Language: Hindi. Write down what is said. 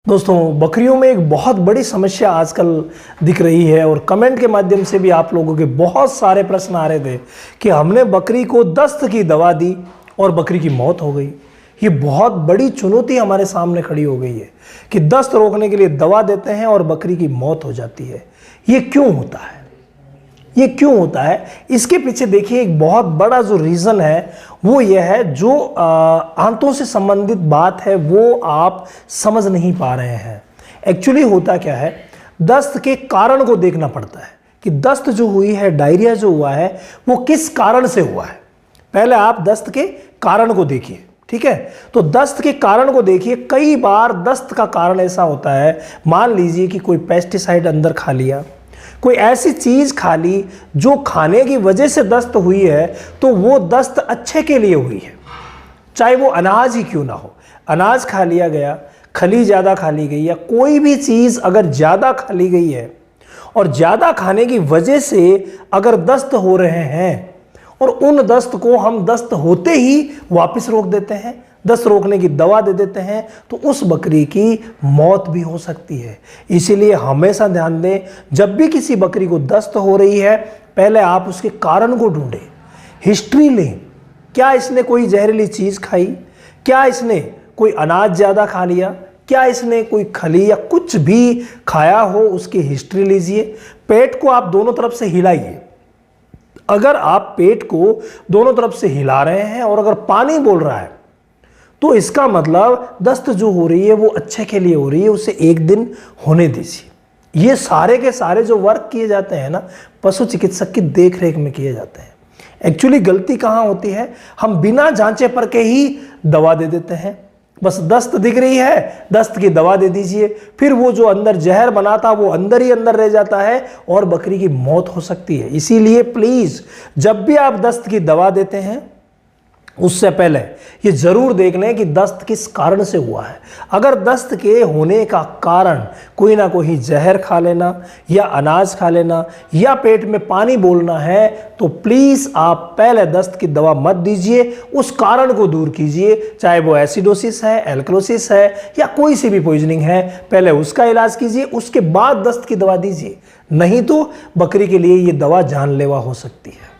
दोस्तों, बकरियों में एक बहुत बड़ी समस्या आजकल दिख रही है और कमेंट के माध्यम से भी आप लोगों के बहुत सारे प्रश्न आ रहे थे कि हमने बकरी को दस्त की दवा दी और बकरी की मौत हो गई। ये बहुत बड़ी चुनौती हमारे सामने खड़ी हो गई है कि दस्त रोकने के लिए दवा देते हैं और बकरी की मौत हो जाती है। ये क्यों होता है? ये क्यों होता है? इसके पीछे देखिए एक बहुत बड़ा जो रीज़न है वो ये है, जो आंतों से संबंधित बात है वो आप समझ नहीं पा रहे हैं। एक्चुअली होता क्या है, दस्त के कारण को देखना पड़ता है कि दस्त जो हुई है, डायरिया जो हुआ है, वो किस कारण से हुआ है। पहले आप दस्त के कारण को देखिए, ठीक है? तो दस्त के कारण को देखिए। कई बार दस्त का कारण ऐसा होता है, मान लीजिए कि कोई पेस्टिसाइड अंदर खा लिया, कोई ऐसी चीज खा ली जो खाने की वजह से दस्त हुई है, तो वो दस्त अच्छे के लिए हुई है, चाहे वो अनाज ही क्यों ना हो। अनाज खा लिया गया, खली ज़्यादा खा ली गई, या कोई भी चीज़ अगर ज़्यादा खा ली गई है और ज़्यादा खाने की वजह से अगर दस्त हो रहे हैं और उन दस्त को हम दस्त होते ही वापस रोक देते हैं, दस्त रोकने की दवा दे देते हैं, तो उस बकरी की मौत भी हो सकती है। इसीलिए हमेशा ध्यान दें, जब भी किसी बकरी को दस्त हो रही है, पहले आप उसके कारण को ढूंढें, हिस्ट्री लें। क्या इसने कोई जहरीली चीज़ खाई? क्या इसने कोई अनाज ज़्यादा खा लिया? क्या इसने कोई खली या कुछ भी खाया हो? उसकी हिस्ट्री लीजिए। पेट को आप दोनों तरफ से हिलाइए। अगर आप पेट को दोनों तरफ से हिला रहे हैं और अगर पानी बोल रहा है, तो इसका मतलब दस्त जो हो रही है वो अच्छे के लिए हो रही है, उसे एक दिन होने दीजिए। ये सारे के सारे जो वर्क किए जाते हैं ना, पशु चिकित्सक की देखरेख में किए जाते हैं। एक्चुअली गलती कहाँ होती है, हम बिना जांचे पर के ही दवा दे देते हैं। बस दस्त दिख रही है, दस्त की दवा दे दीजिए, फिर वो जो अंदर जहर बना था वो अंदर ही अंदर रह जाता है और बकरी की मौत हो सकती है। इसीलिए प्लीज, जब भी आप दस्त की दवा देते हैं, उससे पहले ये जरूर देख लें कि दस्त किस कारण से हुआ है। अगर दस्त के होने का कारण कोई ना कोई जहर खा लेना या अनाज खा लेना या पेट में पानी बोलना है, तो प्लीज़ आप पहले दस्त की दवा मत दीजिए, उस कारण को दूर कीजिए। चाहे वो एसिडोसिस है, एल्कलोसिस है या कोई सी भी पॉइजनिंग है, पहले उसका इलाज कीजिए, उसके बाद दस्त की दवा दीजिए। नहीं तो बकरी के लिए ये दवा जानलेवा हो सकती है।